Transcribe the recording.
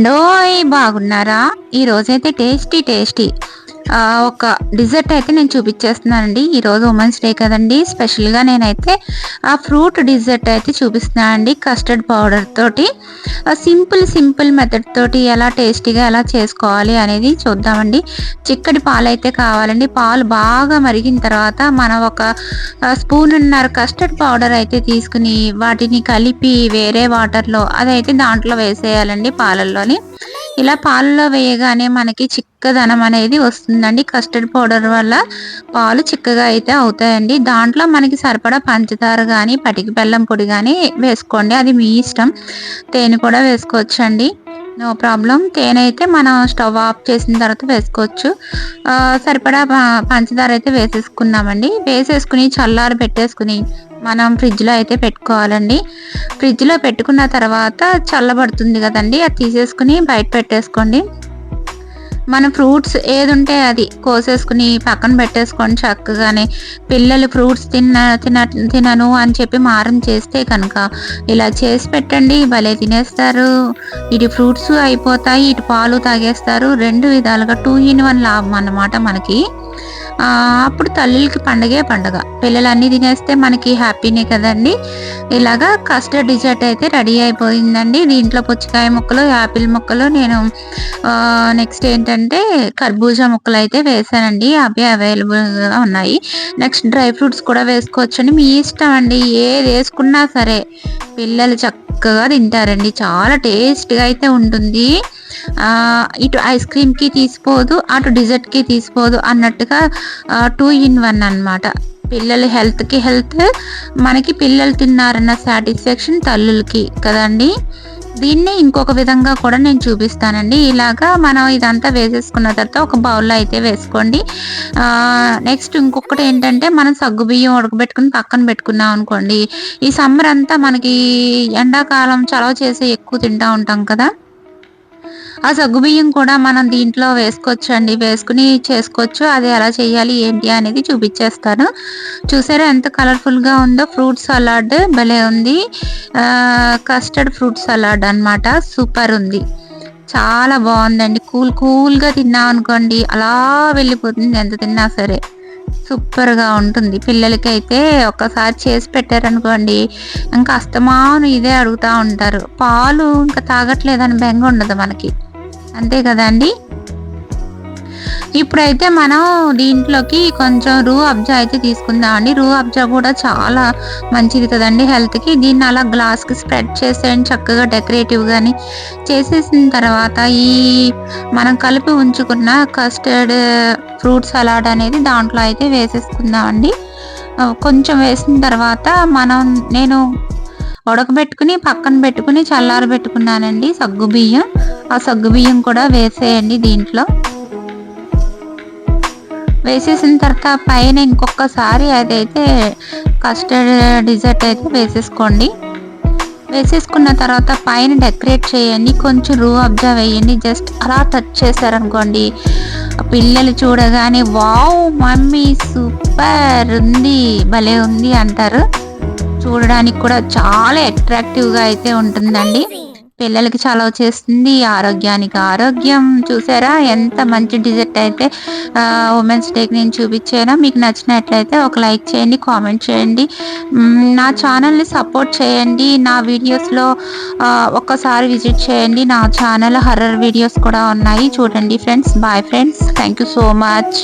అండోయ్ బాగున్నారా? ఈ రోజైతే టేస్టీ ఒక డిజర్ట్ అయితే నేను చూపించేస్తున్నానండి. ఈరోజు ఉమెన్స్ డే కదండి, స్పెషల్గా నేనైతే ఆ ఫ్రూట్ డిజర్ట్ అయితే చూపిస్తున్నానండి. కస్టర్డ్ పౌడర్ తోటి సింపుల్ మెథడ్ తోటి ఎలా టేస్టీగా ఎలా చేసుకోవాలి అనేది చూద్దామండి. చిక్కటి పాలు అయితే కావాలండి. పాలు బాగా మరిగిన తర్వాత మనం ఒక స్పూన్నర కస్టర్డ్ పౌడర్ అయితే తీసుకుని వాటిని కలిపి వేరే వాటర్లో అదైతే దాంట్లో వేసేయాలండి పాలల్లోని. ఇలా పాలలో వేయగానే మనకి చిక్కదనం అనేది వస్తుందండి. కస్టర్డ్ పౌడర్ వల్ల పాలు చిక్కగా అయితే అవుతాయండి. దాంట్లో మనకి సరిపడా పంచదార కానీ పటికి బెల్లం పొడి కానీ వేసుకోండి, అది మీ ఇష్టం. తేనె కూడా వేసుకోవచ్చండి, నో ప్రాబ్లం. తేనె అయితే మనం స్టవ్ ఆఫ్ చేసిన తర్వాత వేసుకోవచ్చు. సరిపడా పంచదార అయితే వేసేసుకున్నామండి. వేసేసుకుని చల్లారి పెట్టేసుకుని మనం ఫ్రిడ్జ్లో అయితే పెట్టుకోవాలండి. ఫ్రిడ్జ్లో పెట్టుకున్న తర్వాత చల్లబడుతుంది కదండి, అది తీసేసుకుని బయట పెట్టేసుకోండి. మన ఫ్రూట్స్ ఏది ఉంటే అది కోసేసుకుని పక్కన పెట్టేసుకోండి చక్కగానే. పిల్లలు ఫ్రూట్స్ తినను అని చెప్పి మారం చేస్తే కనుక ఇలా చేసి పెట్టండి, భలే తినేస్తారు. ఇటు ఫ్రూట్స్ అయిపోతాయి, ఇటు పాలు తాగేస్తారు. 2 విధాలుగా 2 in 1 లాభం అన్నమాట మనకి. అప్పుడు తల్లులకి పండగ. పిల్లలు అన్నీ తినేస్తే మనకి హ్యాపీనే కదండి. ఇలాగా కస్టర్డ్ డిజర్ట్ అయితే రెడీ అయిపోయిందండి. దీంట్లో పుచ్చకాయ ముక్కలు, యాపిల్ ముక్కలు, నేను నెక్స్ట్ ఏంటంటే కర్బూజా ముక్కలు అయితే వేసానండి. అవి అవైలబుల్గా ఉన్నాయి. నెక్స్ట్ డ్రై ఫ్రూట్స్ కూడా వేసుకోవచ్చండి, మీ ఇష్టం అండి. ఏది వేసుకున్నా సరే పిల్లలు చక్కగా తింటారండి. చాలా టేస్ట్గా అయితే ఉంటుంది. ఇటు ఐస్ క్రీమ్కి తీసిపోదు, అటు డిజర్ట్కి తీసిపోదు అన్నట్టుగా 2 in 1 అన్నమాట. పిల్లల హెల్త్కి హెల్త్, మనకి పిల్లలు తిన్నారన్న సాటిస్ఫాక్షన్ తల్లులకి కదండి. దీన్ని ఇంకొక విధంగా కూడా నేను చూపిస్తానండి. ఇలాగా మనం ఇదంతా వేసేసుకున్న తర్వాత ఒక బౌల్లో అయితే వేసుకోండి. నెక్స్ట్ ఇంకొకటి ఏంటంటే, మనం సగ్గుబియ్యం ఉడకబెట్టుకుని పక్కన పెట్టుకున్నాం అనుకోండి, ఈ సమ్మర్ అంతా మనకి ఎండాకాలం చలవ చేసి ఎక్కువ తింటూ ఉంటాం కదా, ఆ సగ్గుబియ్యం కూడా మనం దీంట్లో వేసుకోవచ్చండి. వేసుకుని చేసుకోవచ్చు. అది ఎలా చేయాలి ఏంటి అనేది చూపించేస్తాను. చూసారా ఎంత కలర్ఫుల్గా ఉందో. ఫ్రూట్ సలాడ్ భలే ఉంది. కస్టర్డ్ ఫ్రూట్ సలాడ్ అన్నమాట. సూపర్ ఉంది, చాలా బాగుందండి. కూల్గా తిన్నాం అనుకోండి అలా వెళ్ళిపోతుంది, ఎంత తిన్నా సరే సూపర్గా ఉంటుంది. పిల్లలకైతే ఒక్కసారి చేసి పెట్టారనుకోండి ఇంకా అస్తమాను ఇదే అడుగుతూ ఉంటారు. పాలు ఇంకా తాగట్లేదని బెంగ ఉండదు మనకి, అంతే కదండి. ఇప్పుడైతే మనం దీంట్లోకి కొంచెం రూ అబ్జా అయితే తీసుకుందామండి. రూ అబ్జా కూడా చాలా మంచిది కదండి హెల్త్కి. దీన్ని అలా గ్లాస్కి స్ప్రెడ్ చేసేయండి చక్కగా డెకరేటివ్గాని. చేసేసిన తర్వాత ఈ మనం కలిపి ఉంచుకున్న కస్టర్డ్ ఫ్రూట్ సలాడ్ అనేది దాంట్లో అయితే వేసేసుకుందామండి. కొంచెం వేసిన తర్వాత నేను ఉడకబెట్టుకుని పక్కన పెట్టుకుని చల్లార పెట్టుకున్నానండి సగ్గుబియ్యం. ఆ సగ్గుబియ్యం కూడా వేసేయండి దీంట్లో. వేసేసిన తర్వాత పైన ఇంకొకసారి అదైతే కస్టర్డ్ డిజర్ట్ అయితే వేసేసుకోండి. వేసేసుకున్న తర్వాత పైన డెకరేట్ చేయండి, కొంచెం రూ అబ్జా వేయండి. జస్ట్ అలా టచ్ చేశారనుకోండి, పిల్లలు చూడగానే వావ్ మమ్మీ సూపర్ ఉంది, భలే ఉంది అంటారు. చూడడానికి కూడా చాలా అట్రాక్టివ్గా అయితే ఉంటుందండి. పిల్లలకి చలవ చేస్తుంది, ఆరోగ్యానికి ఆరోగ్యం. చూసారా ఎంత మంచి డిజర్ట్ అయితే ఉమెన్స్ డేకి నేను చూపించానో. మీకు నచ్చినట్లయితే ఒక లైక్ చేయండి, కామెంట్ చేయండి, నా ఛానల్ని సపోర్ట్ చేయండి. నా వీడియోస్లో ఒక్కసారి విజిట్ చేయండి. నా ఛానల్ హర్రర్ వీడియోస్ కూడా ఉన్నాయి, చూడండి friends. Bye friends, thank you so much.